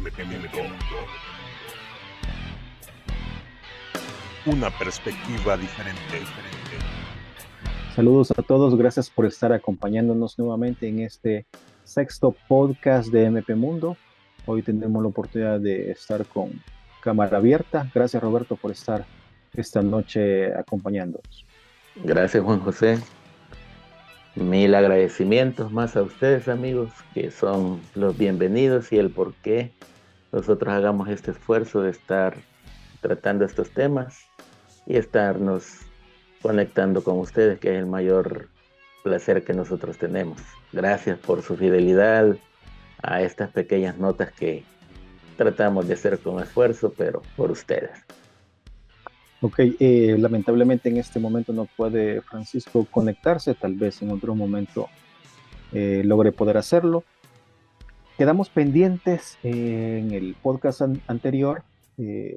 Mundo. Una perspectiva diferente. Saludos a todos, gracias por estar acompañándonos nuevamente en este sexto podcast de MP Mundo. Hoy tendremos la oportunidad de estar con cámara abierta. Gracias, Roberto, por estar esta noche acompañándonos. Gracias, Juan José. Mil agradecimientos más a ustedes, amigos, que son los bienvenidos y el por qué nosotros hagamos este esfuerzo de estar tratando estos temas y estarnos conectando con ustedes, que es el mayor placer que nosotros tenemos. Gracias por su fidelidad a estas pequeñas notas que tratamos de hacer con esfuerzo, pero por ustedes. Ok, lamentablemente en este momento no puede Francisco conectarse, tal vez en otro momento logre poder hacerlo. Quedamos pendientes en el podcast anterior.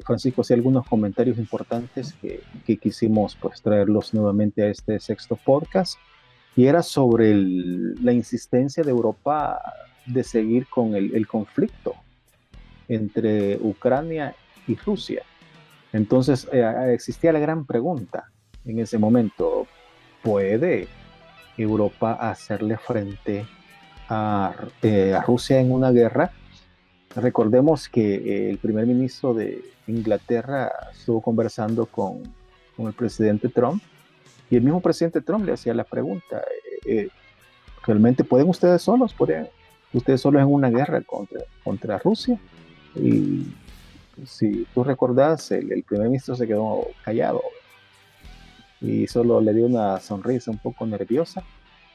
Francisco hacía algunos comentarios importantes que quisimos pues traerlos nuevamente a este sexto podcast, y era sobre la insistencia de Europa de seguir con el conflicto entre Ucrania y Rusia. Entonces existía la gran pregunta en ese momento: ¿puede Europa hacerle frente a Rusia en una guerra? Recordemos que el primer ministro de Inglaterra estuvo conversando con el presidente Trump, y el mismo presidente Trump le hacía la pregunta: ¿realmente pueden ustedes solos? ¿Pueden ustedes solos en una guerra contra Rusia? Y si tú recordás, el primer ministro se quedó callado y solo le dio una sonrisa un poco nerviosa.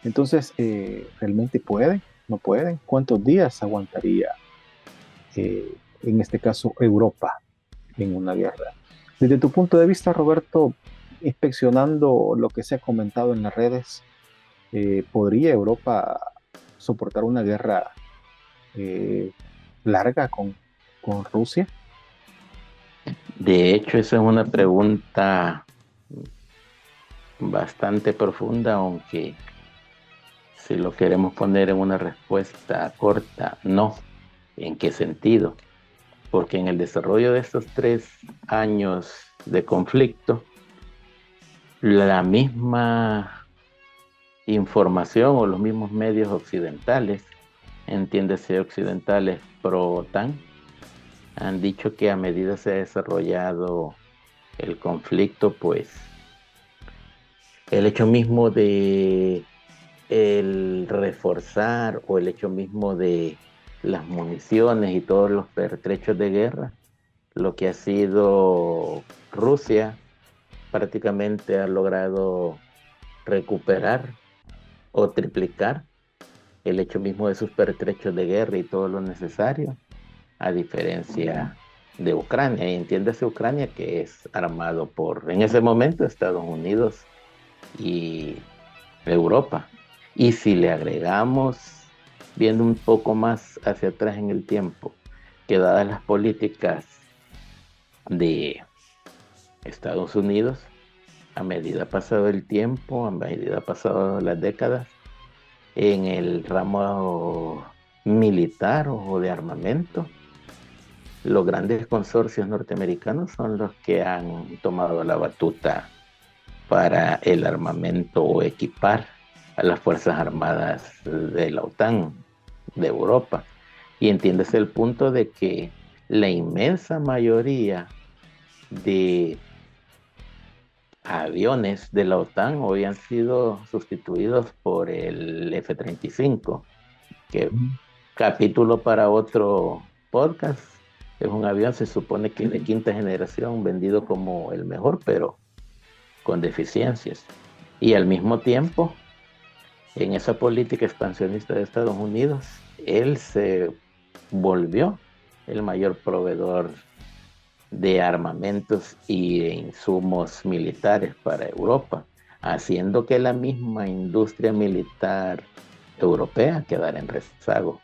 Entonces, ¿realmente pueden? ¿No pueden? ¿Cuántos días aguantaría, en este caso, Europa en una guerra? Desde tu punto de vista, Roberto, inspeccionando lo que se ha comentado en las redes, ¿podría Europa soportar una guerra larga con Rusia? De hecho, esa es una pregunta bastante profunda, aunque si lo queremos poner en una respuesta corta, no. ¿En qué sentido? Porque en el desarrollo de estos 3 años de conflicto, la misma información o los mismos medios occidentales, entiéndase occidentales pro-OTAN, han dicho que a medida se ha desarrollado el conflicto, pues el hecho mismo de el reforzar o el hecho mismo de las municiones y todos los pertrechos de guerra, lo que ha sido Rusia prácticamente ha logrado recuperar o triplicar el hecho mismo de sus pertrechos de guerra y todo lo necesario, a diferencia de Ucrania. Y entiéndase Ucrania, que es armado por, en ese momento, Estados Unidos y Europa. Y si le agregamos, viendo un poco más hacia atrás en el tiempo, que dadas las políticas de Estados Unidos, a medida pasado el tiempo, a medida pasado las décadas, en el ramo militar o de armamento, los grandes consorcios norteamericanos son los que han tomado la batuta para el armamento o equipar a las Fuerzas Armadas de la OTAN, de Europa. Y entiéndese el punto de que la inmensa mayoría de aviones de la OTAN hoy han sido sustituidos por el F-35, que capítulo para otro podcast. Es un avión, se supone que de 5ª generación, vendido como el mejor, pero con deficiencias. Y al mismo tiempo, en esa política expansionista de Estados Unidos, él se volvió el mayor proveedor de armamentos y de insumos militares para Europa, haciendo que la misma industria militar europea quedara en rezago.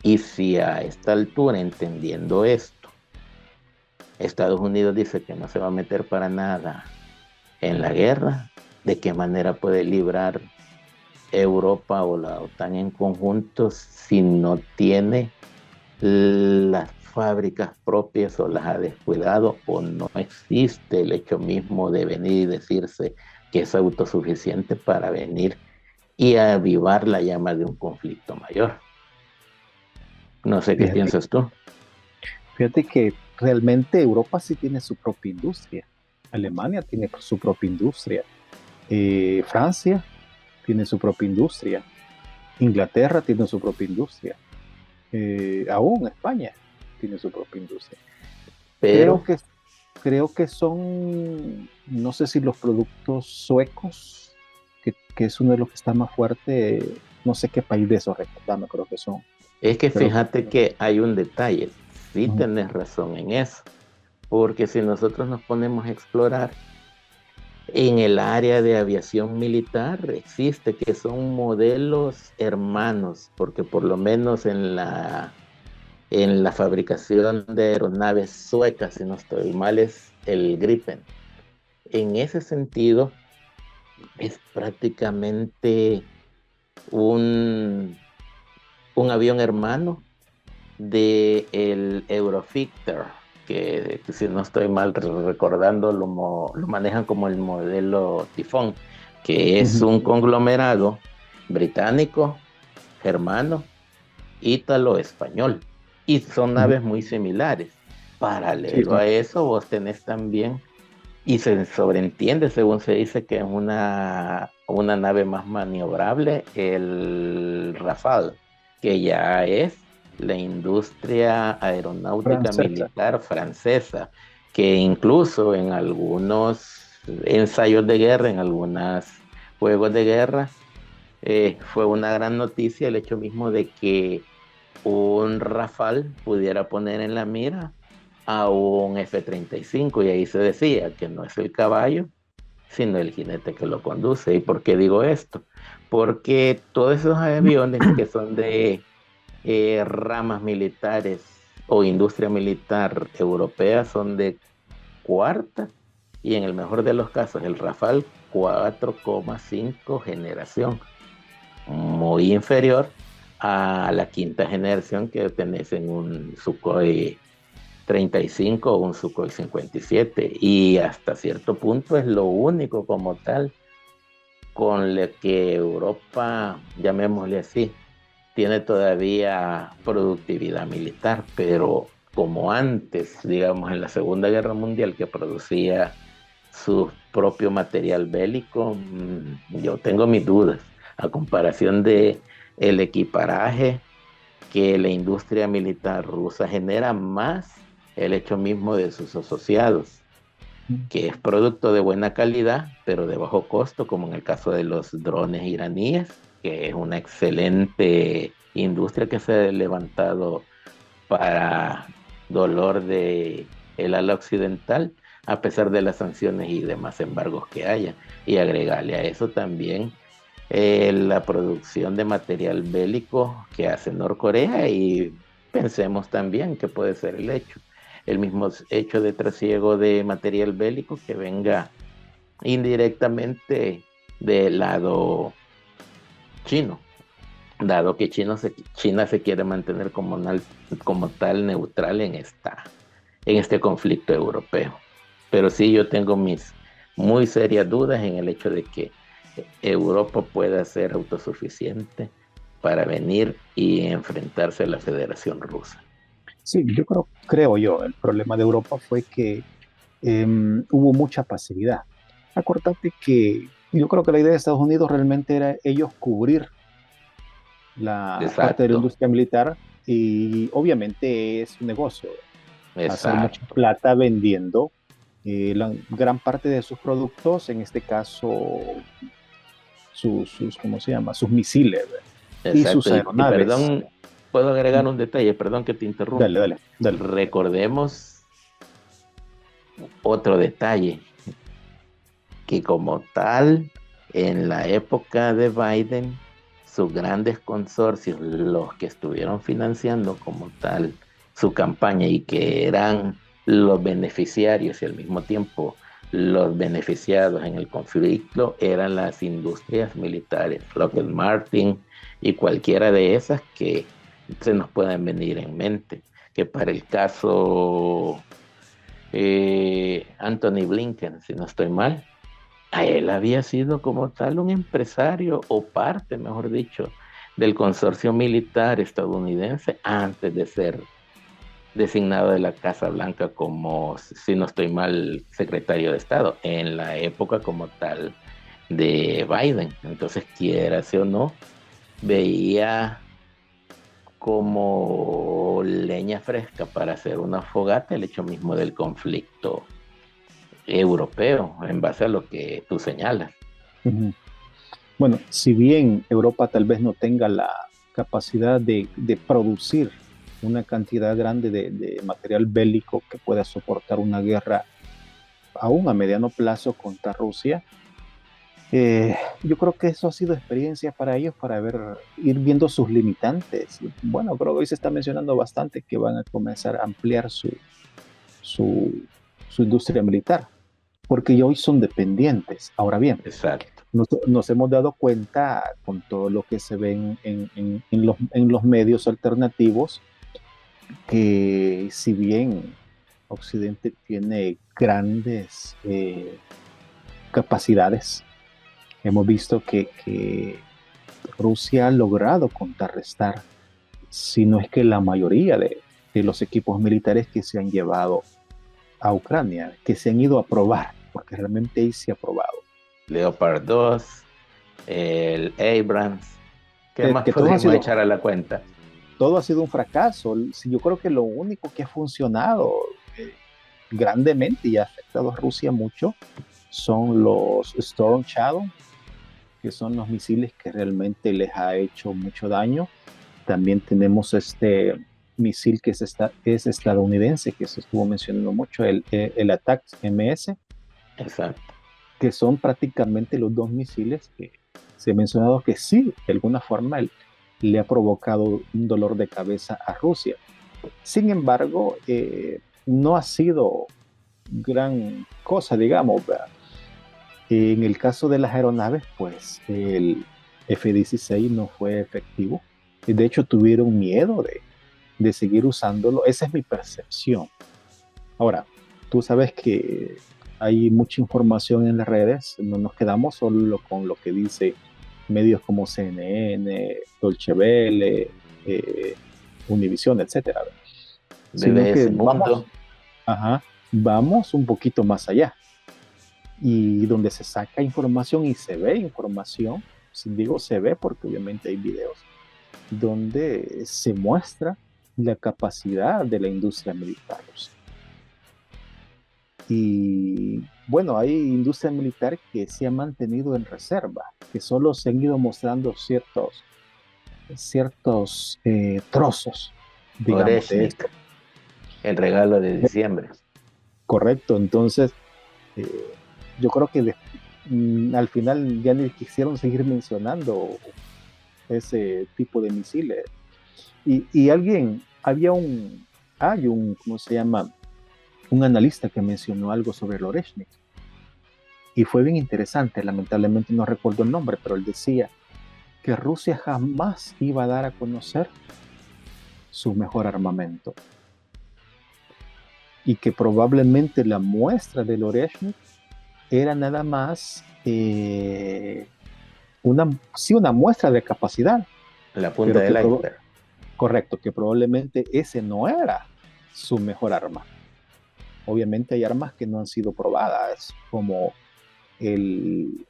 Y si a esta altura, entendiendo esto, Estados Unidos dice que no se va a meter para nada en la guerra, ¿de qué manera puede librar Europa o la OTAN en conjunto si no tiene las fábricas propias o las ha descuidado o no existe el hecho mismo de venir y decirse que es autosuficiente para venir y avivar la llama de un conflicto mayor. No sé qué Fíjate, piensas tú. fíjate que realmente Europa sí tiene su propia industria. Alemania tiene su propia industria. Francia tiene su propia industria. Inglaterra tiene su propia industria. Aún España tiene su propia industria. Pero Creo que son, no sé si los productos suecos, que es uno de los que está más fuerte, no sé qué país de esos, recordame, creo que son. es que Pero, fíjate que hay un detalle, sí ujú, tenés razón en eso, porque si nosotros nos ponemos a explorar en el área de aviación militar, existe que son modelos hermanos, porque por lo menos en la fabricación de aeronaves suecas, si no estoy mal, es el Gripen. En ese sentido, es prácticamente un, un avión hermano de el Eurofighter, que si no estoy mal recordando, lo manejan como el modelo Tifón, que es ujú, un conglomerado británico, germano, ítalo-español, y son ujú. naves muy similares. Sí, Paralelo sí. a eso, vos tenés también, y se sobreentiende, según se dice, que es una nave más maniobrable, el Rafale, que ya es la industria aeronáutica Francesa. militar francesa, que incluso en algunos ensayos de guerra, en algunos juegos de guerra, fue una gran noticia el hecho mismo de que un Rafale pudiera poner en la mira a un F-35 y ahí se decía que no es el caballo, sino el jinete que lo conduce. ¿Y por qué digo esto? Porque todos esos aviones que son de ramas militares o industria militar europea son de cuarta y en el mejor de los casos el Rafale 4,5 generación, muy inferior a la quinta generación que tenés en un Sukhoi 35 o un Sukhoi 57 y hasta cierto punto es lo único como tal con lo que Europa, llamémosle así, tiene todavía productividad militar, pero como antes, digamos, en la Segunda Guerra Mundial que producía su propio material bélico, yo tengo mis dudas a comparación de el equiparaje que la industria militar rusa genera más el hecho mismo de sus asociados, que es producto de buena calidad, pero de bajo costo, como en el caso de los drones iraníes, que es una excelente industria que se ha levantado para dolor de el ala occidental, a pesar de las sanciones y demás embargos que haya. Y agregarle a eso también la producción de material bélico que hace Norcorea y pensemos también que puede ser el mismo hecho de trasiego de material bélico que venga indirectamente del lado chino, dado que China se quiere mantener como tal neutral en este conflicto europeo. Pero sí, yo tengo mis muy serias dudas en el hecho de que Europa pueda ser autosuficiente para venir y enfrentarse a la Federación Rusa. Sí, creo yo, el problema de Europa fue que hubo mucha pasividad. Acordate que yo creo que la idea de Estados Unidos realmente era ellos cubrir la parte de la Exacto, industria militar y obviamente es un negocio, hacer mucha exacto, plata vendiendo la gran parte de sus productos, en este caso ¿cómo se llama? Sus misiles, ¿verdad? Y exacto. sus Y aeronaves. perdón, puedo agregar un detalle, perdón que te Dale, interrumpa. dale, dale. Recordemos otro detalle, que como tal, en la época de Biden, sus grandes consorcios, los que estuvieron financiando como tal su campaña y que eran los beneficiarios y al mismo tiempo los beneficiados en el conflicto, eran las industrias militares, Lockheed Martin y cualquiera de esas que se nos puedan venir en mente. que para el caso Anthony Blinken, si no estoy mal, a él había sido como tal un empresario o parte, mejor dicho, del consorcio militar estadounidense antes de ser designado de la Casa Blanca como, si no estoy mal, secretario de Estado, en la época como tal de Biden. Entonces, quiera o no, veía como leña fresca para hacer una fogata el hecho mismo del conflicto europeo, en base a lo que tú señalas. Ujú. Bueno, si bien Europa tal vez no tenga la capacidad de producir una cantidad grande de material bélico que pueda soportar una guerra aún a mediano plazo contra Rusia, yo creo que eso ha sido experiencia para ellos para ir viendo sus limitantes. Bueno, creo que hoy se está mencionando bastante que van a comenzar a ampliar su, su industria militar, porque ya hoy son dependientes. Ahora bien, Exacto. nos hemos dado cuenta con todo lo que se ve en los medios alternativos, que si bien Occidente tiene grandes capacidades, hemos visto que Rusia ha logrado contrarrestar, si no es que la mayoría de los equipos militares que se han llevado a Ucrania, que se han ido a probar, porque realmente ahí se ha probado. Leopard 2, el Abrams, ¿qué más Que podemos echar a la cuenta? todo ha sido un fracaso. Yo creo que lo único que ha funcionado grandemente y ha afectado a Rusia mucho son los Storm Shadow, que son los misiles que realmente les ha hecho mucho daño. También tenemos este misil que es estadounidense, que se estuvo mencionando mucho, el ATACMS. Exacto. Que son prácticamente los dos misiles que se ha mencionado que sí, de alguna forma le ha provocado un dolor de cabeza a Rusia. Sin embargo, no ha sido gran cosa, digamos. En el caso de las aeronaves, pues el F-16 no fue efectivo. De hecho, tuvieron miedo de seguir usándolo. Esa es mi percepción. Ahora, tú sabes que hay mucha información en las redes, no nos quedamos solo con lo que dice medios como CNN, Dolce Welle, Univision, etcétera, sino que vamos un poquito más allá. Y donde se saca información y se ve información, digo se ve porque obviamente hay videos, donde se muestra la capacidad de la industria militar. Y bueno, hay industria militar que se ha mantenido en reserva, que solo se han ido mostrando ciertos trozos, digamos, Oreshnik, de esto. el regalo de diciembre. Correcto, entonces yo creo que al final ya ni quisieron seguir mencionando ese tipo de misiles. Y hay un, ¿cómo se llama? Un analista que mencionó algo sobre el Oreshnik. Y fue bien interesante, lamentablemente no recuerdo el nombre, pero él decía que Rusia jamás iba a dar a conocer su mejor armamento. Y que probablemente la muestra del Oreshnik era nada más una muestra de capacidad. La punta del iceberg. Correcto, que probablemente ese no era su mejor arma. Obviamente hay armas que no han sido probadas, como el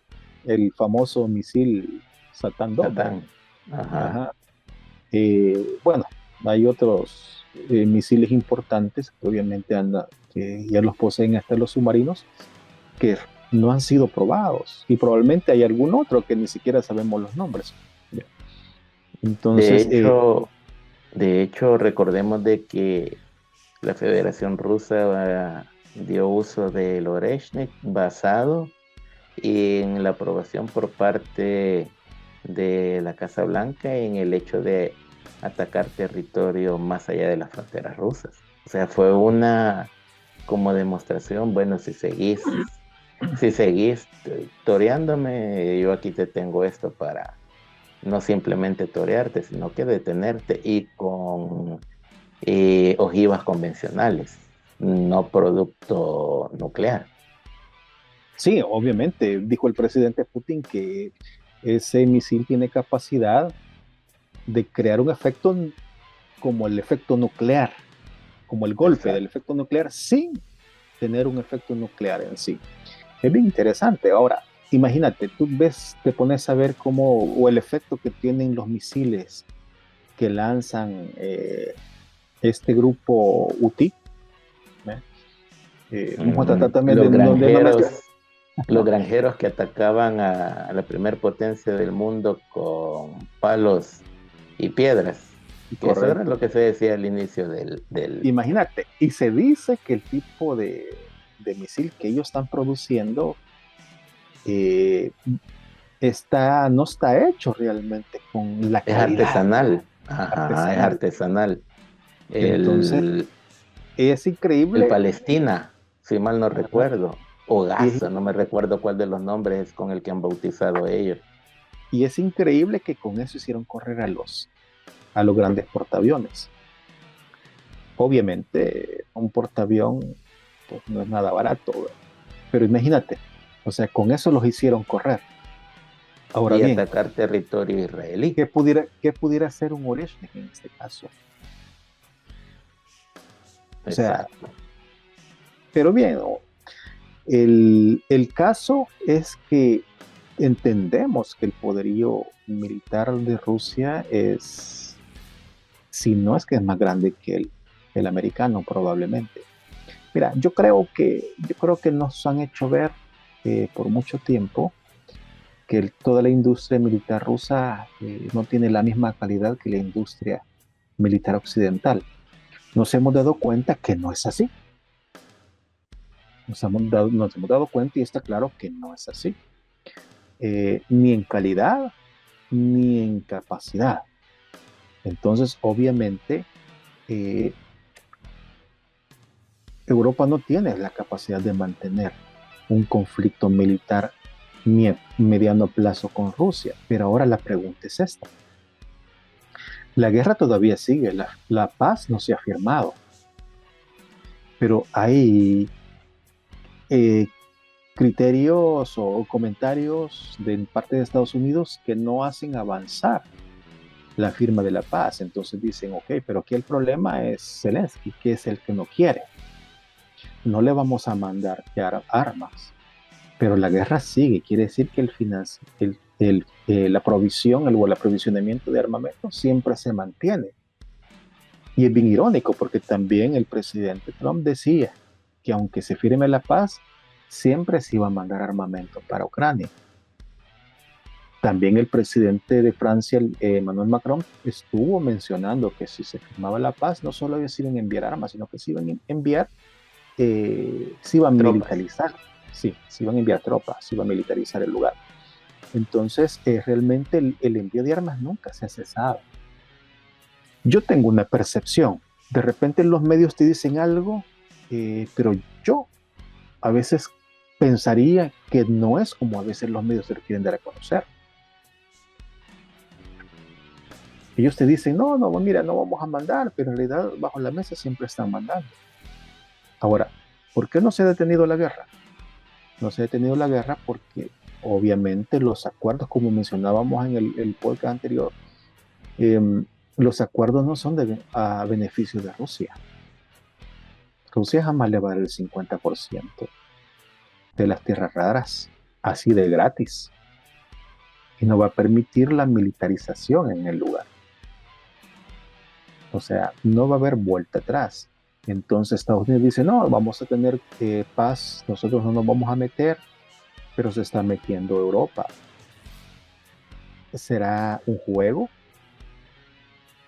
famoso misil Satán 2. Ajá. Bueno, hay otros misiles importantes que obviamente que ya los poseen hasta los submarinos, que no han sido probados, y probablemente hay algún otro que ni siquiera sabemos los nombres. Entonces, de hecho, recordemos de que la Federación Rusa dio uso del Oreshnik basado en la aprobación por parte de la Casa Blanca en el hecho de atacar territorio más allá de las fronteras rusas. O sea, fue una como demostración, bueno, si seguís toreándome, yo aquí te tengo esto para no simplemente torearte, sino que detenerte, y con ojivas convencionales, no producto nuclear. Sí, obviamente, dijo el presidente Putin que ese misil tiene capacidad de crear un efecto como el efecto nuclear, como el golpe del Exacto. efecto nuclear, sin tener un efecto nuclear en sí. Es bien interesante. Ahora, imagínate, tú ves, te pones a ver cómo, o el efecto que tienen los misiles que lanzan este grupo UTI. ¿eh? Vamos a tratar también de no mencionar. Los granjeros que atacaban a la primer potencia del mundo con palos y piedras, que eso era Correcto. lo que se decía al inicio del. Imagínate, y se dice que el tipo de misil que ellos están produciendo eh, no está hecho realmente con la Es calidad artesanal, ajá, es artesanal. artesanal. Entonces, El, es el increíble, Palestina, si mal no ajá, recuerdo, o y es, Gaza, no me recuerdo cuál de los nombres es con el que han bautizado ellos. y es increíble que con eso hicieron correr a los grandes portaaviones. Obviamente, un portaavión pues, no es nada barato, ¿verdad? Pero imagínate, o sea, con eso los hicieron correr. Ahora Y bien, atacar territorio israelí. ¿qué pudiera hacer un Oreshnik en este caso? O sea, Exacto. pero bien, ¿no? El caso es que entendemos que el poderío militar de Rusia es, si no es que es más grande que el americano, probablemente. Mira, yo creo que nos han hecho ver por mucho tiempo que toda la industria militar rusa no tiene la misma calidad que la industria militar occidental. Nos hemos dado cuenta que no es así. Nos hemos dado cuenta y está claro que no es así. Ni en calidad ni en capacidad. Entonces, obviamente, eh, Europa no tiene la capacidad de mantener un conflicto militar mediano plazo con Rusia. Pero ahora la pregunta es esta. La guerra todavía sigue, la paz no se ha firmado, pero hay eh, criterios o comentarios de parte de Estados Unidos que no hacen avanzar la firma de la paz. Entonces dicen, ok, pero aquí el problema es Zelensky, que es el que no quiere. No le vamos a mandar armas, pero la guerra sigue. Quiere decir que la provisión, el aprovisionamiento de armamento siempre se mantiene. Y es bien irónico porque también el presidente Trump decía que aunque se firme la paz, siempre se iba a mandar armamento para Ucrania. También el presidente de Francia, Emmanuel Macron, estuvo mencionando que si se firmaba la paz, no solo se iban a enviar armas, sino que se iban a enviar, se iban a Tropas. militarizar, sí, se iban a enviar tropas, se iba a militarizar el lugar. Entonces, realmente el envío de armas nunca se ha cesado. Yo tengo una percepción, de repente los medios te dicen algo, pero yo a veces pensaría que no es como a veces los medios se lo quieren dar a conocer. Ellos te dicen, no, no, mira, no vamos a mandar, pero en realidad bajo la mesa siempre están mandando. Ahora, ¿por qué no se ha detenido la guerra? No se ha detenido la guerra porque obviamente los acuerdos, como mencionábamos en el podcast anterior, eh, los acuerdos no son a beneficio de Rusia. Rusia jamás le va a dar el 50% de las tierras raras así de gratis y no va a permitir la militarización en el lugar. O sea, no va a haber vuelta atrás. Entonces Estados Unidos dice, no, vamos a tener paz, nosotros no nos vamos a meter, pero se está metiendo Europa. ¿Será un juego?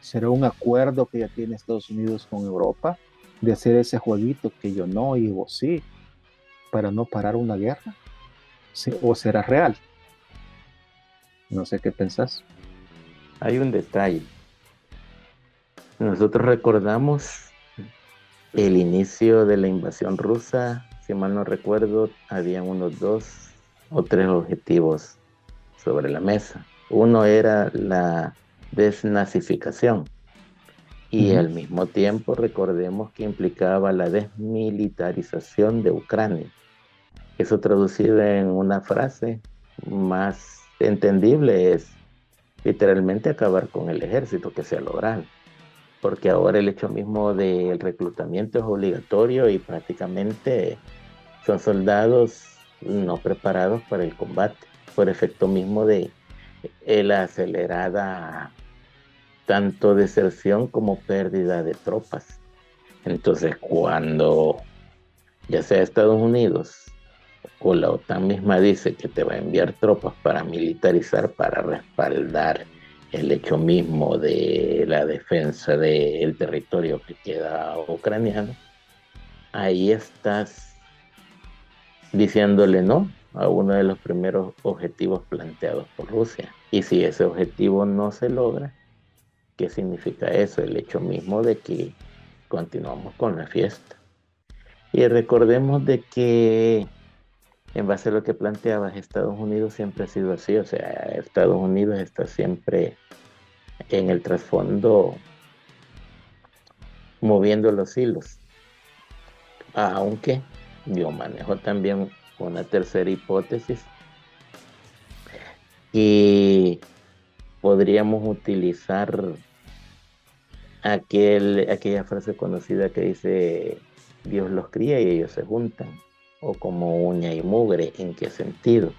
¿Será un acuerdo que ya tiene Estados Unidos con Europa de hacer ese jueguito que yo no y vos sí, para no parar una guerra? ¿Sí? ¿O será real? No sé qué pensás. Hay un detalle. Nosotros recordamos el inicio de la invasión rusa, si mal no recuerdo, habían unos 2 o 3 objetivos sobre la mesa. Uno era la desnazificación y al mismo tiempo recordemos que implicaba la desmilitarización de Ucrania. Eso traducido en una frase más entendible es literalmente acabar con el ejército que se ha logrado, porque ahora el hecho mismo del reclutamiento es obligatorio y prácticamente son soldados no preparados para el combate, por efecto mismo de la acelerada tanto deserción como pérdida de tropas. Entonces, cuando ya sea Estados Unidos o la OTAN misma dice que te va a enviar tropas para militarizar, para respaldar el hecho mismo de la defensa del territorio que queda ucraniano, ahí estás diciéndole no a uno de los primeros objetivos planteados por Rusia. Y si ese objetivo no se logra, ¿qué significa eso? El hecho mismo de que continuamos con la fiesta. Y recordemos de que en base a lo que planteabas, Estados Unidos siempre ha sido así, o sea, Estados Unidos está siempre en el trasfondo moviendo los hilos, aunque yo manejo también una tercera hipótesis y podríamos utilizar aquella frase conocida que dice Dios los cría y ellos se juntan, o como uña y mugre. ¿En qué sentido?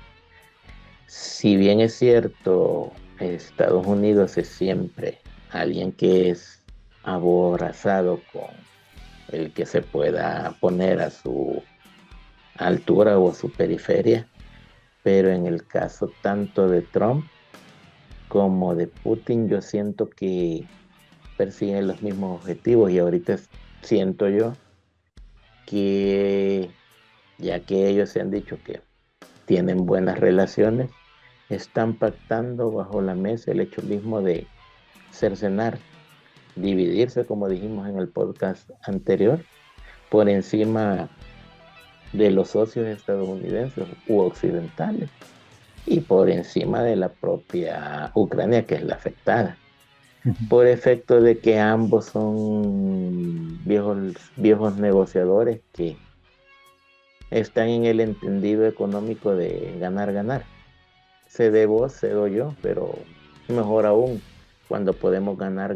Si bien es cierto, Estados Unidos es siempre alguien que es aborazado con el que se pueda poner a su altura o a su periferia, pero en el caso tanto de Trump como de Putin, yo siento que persiguen los mismos objetivos y ahorita siento yo que ya que ellos se han dicho que tienen buenas relaciones, están pactando bajo la mesa el hecho mismo de cercenar, dividirse, como dijimos en el podcast anterior, por encima de los socios estadounidenses u occidentales y por encima de la propia Ucrania, que es la afectada, por efecto de que ambos son viejos negociadores que están en el entendido económico de ganar. Cede vos, cedo yo, pero mejor aún cuando podemos ganar,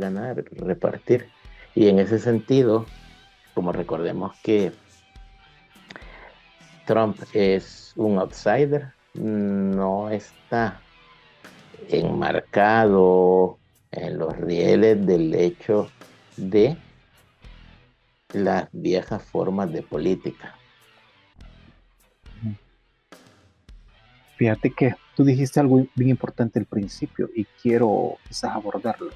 repartir. Y en ese sentido, como recordemos que Trump es un outsider, no está enmarcado en los rieles del hecho de las viejas formas de política. Fíjate que tú dijiste algo bien importante al principio y quiero quizás abordarlo.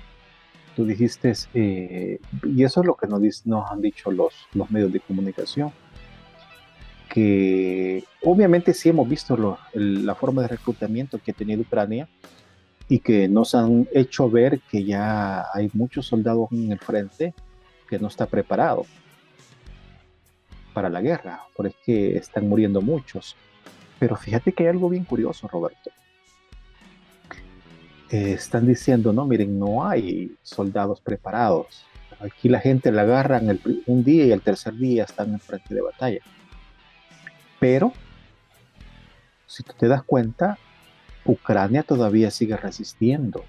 Tú dijiste, y eso es lo que nos han dicho los medios de comunicación, que obviamente sí hemos visto la forma de reclutamiento que ha tenido Ucrania y que nos han hecho ver que ya hay muchos soldados en el frente que no está preparado para la guerra, por es que están muriendo muchos. Pero fíjate que hay algo bien curioso, Roberto. Están diciendo, no, miren, no hay soldados preparados. Aquí la gente la agarran un día y el tercer día están en frente de batalla. Pero, si tú te das cuenta, Ucrania todavía sigue resistiendo.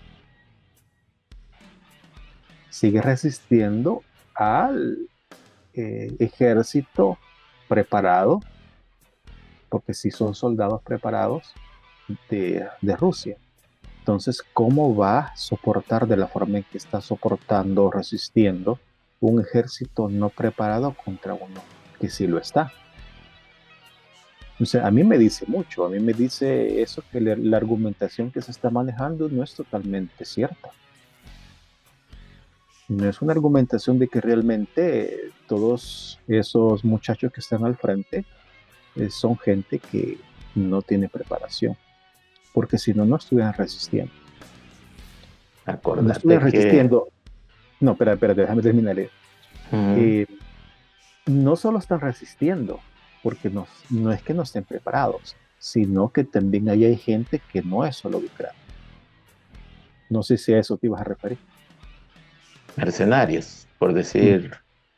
Sigue resistiendo al ejército preparado, porque sí son soldados preparados de Rusia. Entonces, ¿cómo va a soportar de la forma en que está soportando, resistiendo un ejército no preparado contra uno que sí lo está? Entonces, a mí me dice mucho, a mí me dice eso que la argumentación que se está manejando no es totalmente cierta. No es una argumentación de que realmente todos esos muchachos que están al frente son gente que no tiene preparación, porque si no, no estuvieran resistiendo. Acordate no estuvieran resistiendo. No, espera, déjame terminar. No solo están resistiendo, porque no es que no estén preparados, sino que también ahí hay gente que no es solo Ucrania. No sé si a eso te ibas a referir. mercenarios, por decir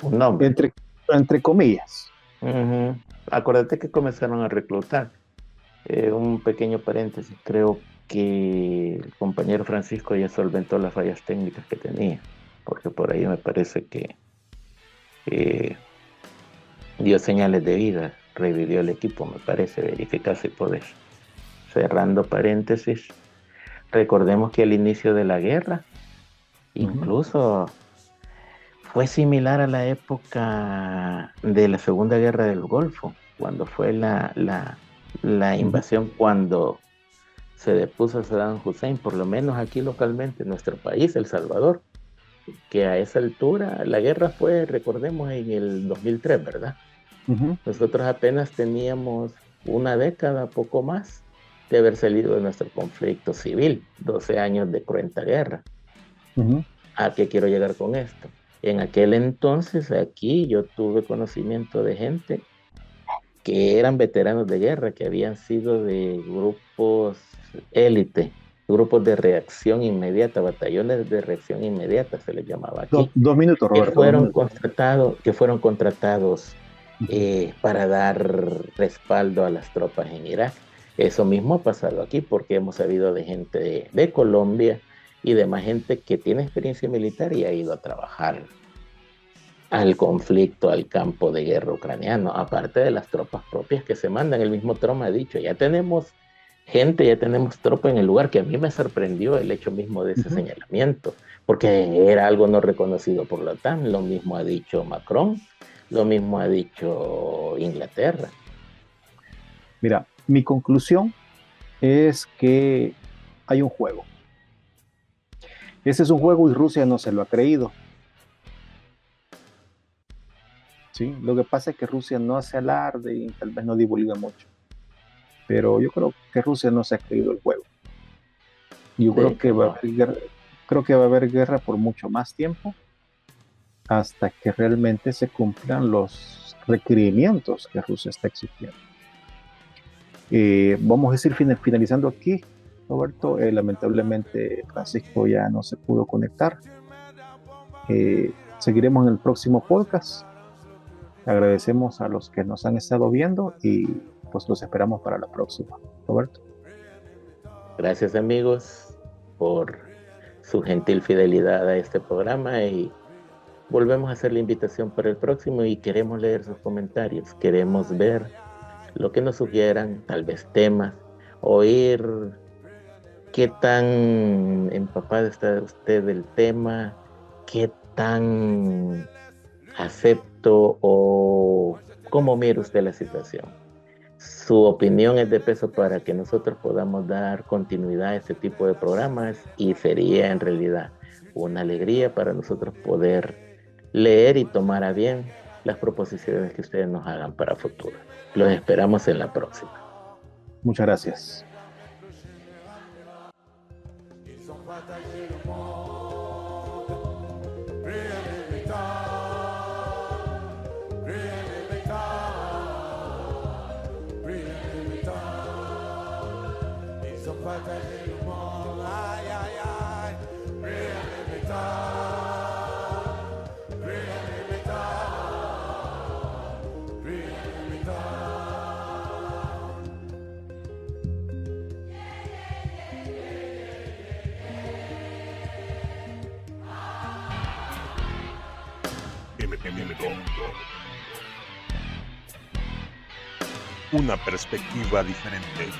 un nombre. Entre comillas. Ujú. Acuérdate que comenzaron a reclutar. Un pequeño paréntesis, creo que el compañero Francisco ya solventó las fallas técnicas que tenía, porque por ahí me parece que eh, dio señales de vida, revivió el equipo, me parece, verificar si podés. Cerrando paréntesis, recordemos que al inicio de la guerra, incluso fue similar a la época de la Segunda Guerra del Golfo, cuando fue la invasión, cuando se depuso a Saddam Hussein, por lo menos aquí localmente en nuestro país, El Salvador, que a esa altura la guerra fue, recordemos, en el 2003, ¿verdad? Nosotros apenas teníamos una década, poco más, de haber salido de nuestro conflicto civil, 12 años de cruenta guerra. ¿A qué quiero llegar con esto? En aquel entonces aquí yo tuve conocimiento de gente que eran veteranos de guerra, que habían sido de grupos élite, grupos de reacción inmediata, batallones de reacción inmediata se les llamaba aquí. 2 minutos, Roberto. Que fueron contratados para dar respaldo a las tropas en Irak. Eso mismo ha pasado aquí, porque hemos sabido de gente de Colombia y demás gente que tiene experiencia militar y ha ido a trabajar al conflicto, al campo de guerra ucraniano, aparte de las tropas propias que se mandan. El mismo Trump ha dicho, ya tenemos gente, ya tenemos tropa en el lugar, que a mí me sorprendió el hecho mismo de ese señalamiento, porque era algo no reconocido por la OTAN. Lo mismo ha dicho Macron, lo mismo ha dicho Inglaterra. Mira, mi conclusión es que hay un juego. Ese es un juego y Rusia no se lo ha creído. ¿Sí? Lo que pasa es que Rusia no hace alarde y tal vez no divulga mucho. Pero yo creo que Rusia no se ha creído el juego. Yo creo que va a haber guerra por mucho más tiempo hasta que realmente se cumplan los requerimientos que Rusia está exigiendo. Vamos a ir finalizando aquí, Roberto. Lamentablemente Francisco ya no se pudo conectar. Seguiremos en el próximo podcast. Agradecemos a los que nos han estado viendo y pues los esperamos para la próxima. Roberto. Gracias, amigos, por su gentil fidelidad a este programa, y volvemos a hacer la invitación para el próximo y queremos leer sus comentarios, queremos ver lo que nos sugieran, tal vez temas, oír qué tan empapado está usted del tema, qué tan acepto o cómo mira usted la situación. Su opinión es de peso para que nosotros podamos dar continuidad a este tipo de programas, y sería en realidad una alegría para nosotros poder leer y tomar a bien las proposiciones que ustedes nos hagan para futuro. Los esperamos en la próxima. Muchas gracias. Una perspectiva diferente.